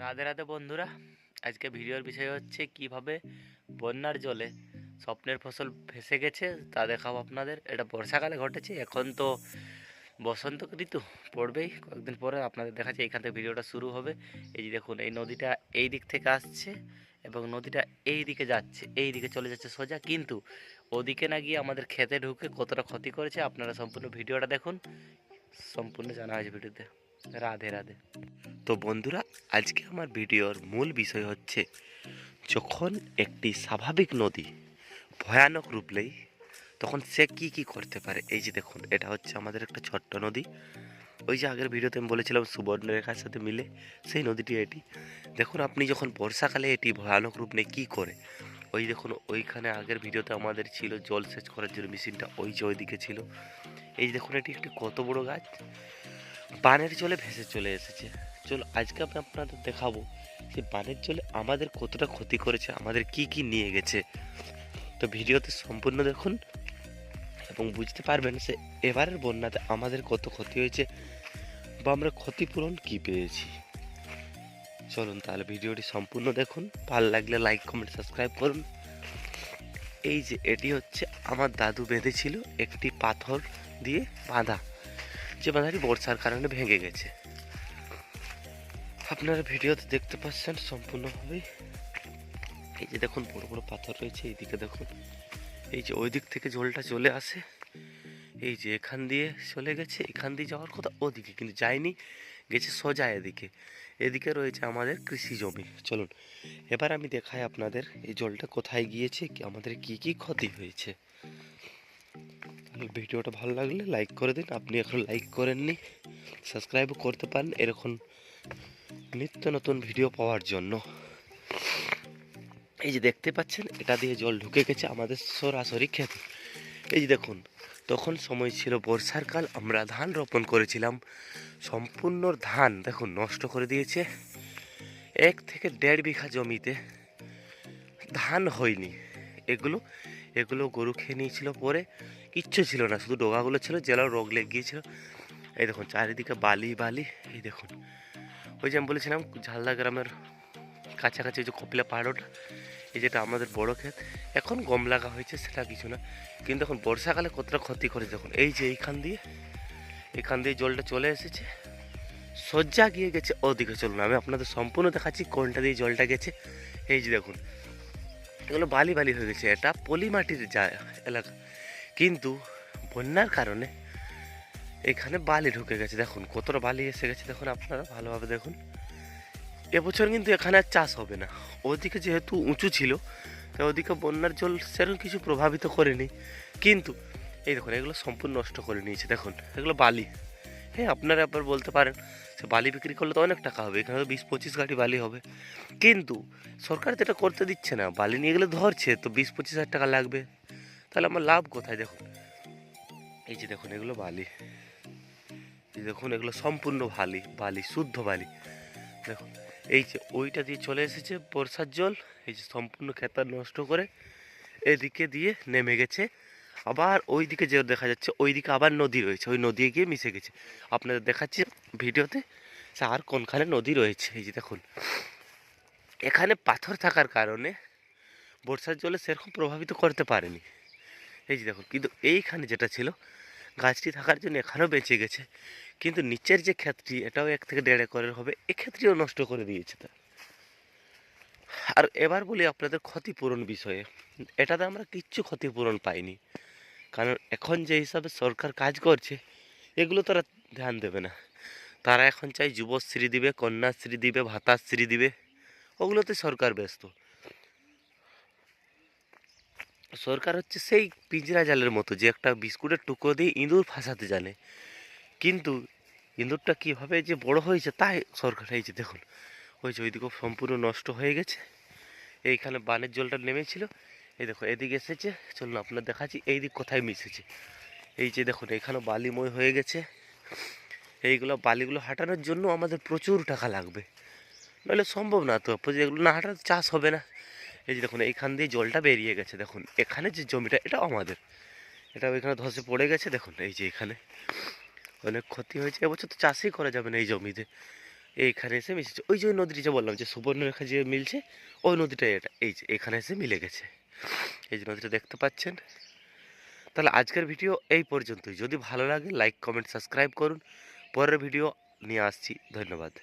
রাধে রাধে বন্ধুরা। আজকে ভিডিওর বিষয় হচ্ছে কিভাবে বন্যার জলে স্বপ্নের ফসল ভেসে গেছে তা দেখাবো আপনাদের। এটা বর্ষাকালে ঘটেছে, এখন তো বসন্ত ঋতু পড়বেই কয়েকদিন পরে। আপনাদের দেখাচ্ছে এইখান থেকে ভিডিওটা শুরু হবে। এই যে দেখুন, এই নদীটা এই দিক থেকে আসছে এবং নদীটা এই দিকে যাচ্ছে, এই দিকে চলে যাচ্ছে সোজা, কিন্তু ওদিকে না গিয়ে আমাদের খেতে ঢুকে কতটা ক্ষতি করেছে আপনারা সম্পূর্ণ ভিডিওটা দেখুন। সম্পূর্ণ জানা হয়েছে ভিডিওতে। রাধে রাধে। তো বন্ধুরা, আজকে আমার ভিডিওর মূল বিষয় হচ্ছে যখন একটি স্বাভাবিক নদী ভয়ানক রূপ নেয় তখন সে কি কি করতে পারে। এই যে দেখুন, এটা হচ্ছে আমাদের একটা ছোট্ট নদী। ওই যে আগের ভিডিওতে আমি বলেছিলাম সুবর্ণরেখার সাথে মিলে, সেই নদীটি এটি। দেখুন, আপনি যখন বর্ষাকালে এটি ভয়ানক রূপ নেয় কী করে। ওই দেখুন, ওইখানে আগের ভিডিওতে আমাদের ছিল জলসেচ করার জন্য মেশিনটা, ওই যে ওইদিকে ছিল। এই যে দেখুন, এটি একটি কত বড় গাছ বানের জলে ভেসে চলে এসেছে। চলো আজকে আমি আপনাদের দেখাবো যে বানের জলে আমাদের কতটা ক্ষতি করেছে, আমাদের কি কি নিয়ে গেছে। তো ভিডিওতে সম্পূর্ণ দেখুন এবং বুঝতে পারবেন যে এবারের বন্যাতে আমাদের কত ক্ষতি হয়েছে বা আমরা ক্ষতিপূরণ কি পেয়েছি। চলুন তাহলে ভিডিওটি সম্পূর্ণ দেখুন, ভালো লাগলে লাইক কমেন্ট সাবস্ক্রাইব করুন। এই যে এটি হচ্ছে আমার দাদু বেঁধেছিল একটি পাথর দিয়ে বাঁধা, যে বাঁধাটি বর্ষার কারণে ভেঙে গেছে। আপনারা ভিডিওতে দেখতে পাচ্ছেন সম্পূর্ণভাবেই। এই যে দেখুন, বড় বড় পাথর রয়েছে। এইদিকে দেখুন, এই যে ওই দিক থেকে জলটা চলে আসে, এই যে এখান দিয়ে চলে গেছে, এখান দিয়ে যাওয়ার কথা ওদিকে কিন্তু যায়নি, গেছে সোজা এদিকে। এদিকে রয়েছে আমাদের কৃষি জমি। চলুন এবার আমি দেখাই আপনাদের এই জলটা কোথায় গিয়েছে, আমাদের কি কি ক্ষতি হয়েছে। ভিডিওটা ভালো লাগলে লাইক করে দিন। আপনি এখন লাইক করেননি, সাবস্ক্রাইবও করতে পারেন এরকম নিত্য নতুন ভিডিও পাওয়ার জন্য। এই যে দেখতে পাচ্ছেন, এটা দিয়ে জল ঢুকে গেছে আমাদের সরাসরি ক্ষেতে। এই যে দেখুন, তখন সময় ছিল বর্ষার কাল, আমরা ধান রোপণ করেছিলাম। সম্পূর্ণ ধান দেখুন নষ্ট করে দিয়েছে। 1 থেকে 1.5 বিঘা জমিতে ধান হয়নি। এগুলো এগুলো গরু খেয়ে নিয়েছিল, পরে কিচ্ছু ছিল না, শুধু ডোগাগুলো ছিল, যেগুলো রোগ লেগে গিয়েছিল। এই দেখুন চারিদিকে বালি বালি। এই দেখুন, ওই যে আমি বলেছিলাম ঝালদা গ্রামের কাছাকাছি যে কপিলা পাহাড়টা, এই যেটা আমাদের বড় ক্ষেত। এখন গম লাগা হয়েছে, সেটা কিছু না, কিন্তু এখন বর্ষাকালে কতটা ক্ষতি করে দেখুন। এই যে এখান দিয়ে জলটা চলে এসেছে, সজ্জা গিয়ে গেছে ওদিকে। চলুন আমি আপনাদের সম্পূর্ণ দেখাচ্ছি কোনটা দিয়ে জলটা গেছে। এই যে দেখুন, এগুলো বালি বালি হয়ে গেছে, এটা পলি মাটির এলাকা, কিন্তু বন্যার কারণে এখানে বালি ঢুকে গেছে। দেখুন কতটা বালি এসে গেছে, দেখুন আপনারা ভালোভাবে দেখুন। এবছর কিন্তু এখানে আর চাষ হবে না। ওদিকে যেহেতু উঁচু ছিল, তাই ওদিকে বন্যার জল সেরকম কিছু প্রভাবিত করেনি, কিন্তু এই দেখুন এগুলো সম্পূর্ণ নষ্ট করে নিয়েছে। দেখুন এগুলো বালি। হ্যাঁ, আপনারা আবার বলতে পারেন সে বালি বিক্রি করলে তো অনেক টাকা হবে, এখানে তো 20-25 গাড়ি বালি হবে, কিন্তু সরকার তো এটা করতে দিচ্ছে না। বালি নিয়ে গেলে ধরছে তো 20-25 হাজার টাকা লাগবে, তাহলে আমার লাভ কোথায়। দেখুন এই যে দেখুন, এগুলো বালি। এই দেখুন এগুলো সম্পূর্ণ বালি, বালি শুদ্ধ বালি। দেখুন এই যে ওইটা দিয়ে চলে এসেছে বর্ষার জল, এই যে সম্পূর্ণ খেতা নষ্ট করে এদিকে দিয়ে নেমে গেছে। আবার ওই দিকে যে দেখা যাচ্ছে, ওই দিকে আবার নদী রয়েছে, ওই নদী গিয়ে মিশে গেছে। আপনাদের দেখাচ্ছি ভিডিওতে আর কোনখানে নদী রয়েছে। এই যে দেখুন, এখানে পাথর থাকার কারণে বর্ষার জলে সেরকম প্রভাবিত করতে পারেনি। এই যে দেখুন, কিন্তু এইখানে যেটা ছিল গাছটি থাকার জন্য এখানেও বেঁচে গেছে, কিন্তু নিচের যে ক্ষেতটি, এটাও 1 থেকে 1.5 একরের হবে, এই ক্ষেতটিও নষ্ট করে দিয়েছে তা। আর এবার বলি আপনাদের ক্ষতিপূরণ বিষয়ে, এটাতে আমরা কিচ্ছু ক্ষতিপূরণ পাইনি, কারণ এখন যে হিসাবে সরকার কাজ করছে এগুলো তারা ধ্যান দেবে না। তারা এখন চাই যুবশ্রী দিবে, কন্যাশ্রী দিবে, ভাতাশ্রী দিবে, ওগুলোতে সরকার ব্যস্ত। সরকার হচ্ছে সেই পিঞ্জরা জালের মতো, যে একটা বিস্কুটের টুকরো দিয়ে ইঁদুর ফাঁসাতে জানে, কিন্তু ইঁদুরটা কীভাবে যে বড় হয়েছে তাই সরকার। এই যে দেখুন, ওই যে ওইদিকেও সম্পূর্ণ নষ্ট হয়ে গেছে। এইখানে বানের জলটা নেমেছিল, এই দেখো এদিকে এসেছে। চলুন আপনার দেখাচ্ছি এই দিক কোথায় মিশেছে। এই যে দেখুন, এখানেও বালিময় হয়ে গেছে। এইগুলো বালিগুলো হাঁটানোর জন্য আমাদের প্রচুর টাকা লাগবে, নাহলে সম্ভব না। তো এগুলো না হাঁটালে চাষ হবে না। এই যে দেখুন, এইখান দিয়ে জলটা বেরিয়ে গেছে। দেখুন এখানে যে জমিটা, এটাও আমাদের, এটা ওইখানে ধসে পড়ে গেছে। দেখুন এই যে এখানে অনেক ক্ষতি হয়েছে, এবছর তো চাষই করা যাবে না এই জমিতে। এইখানে এসে মিশেছে। ওই যে ওই নদীটি যে বললাম যে সুবর্ণরেখা যে মিলছে, ওই নদীটাই এটা। এই যে এখানে এসে মিলে গেছে। এই যে নদীটা দেখতে পাচ্ছেন। তাহলে আজকের ভিডিও এই পর্যন্তই। যদি ভালো লাগে লাইক, কমেন্ট, সাবস্ক্রাইব করুন। পরের ভিডিও নিয়ে আসছি। ধন্যবাদ।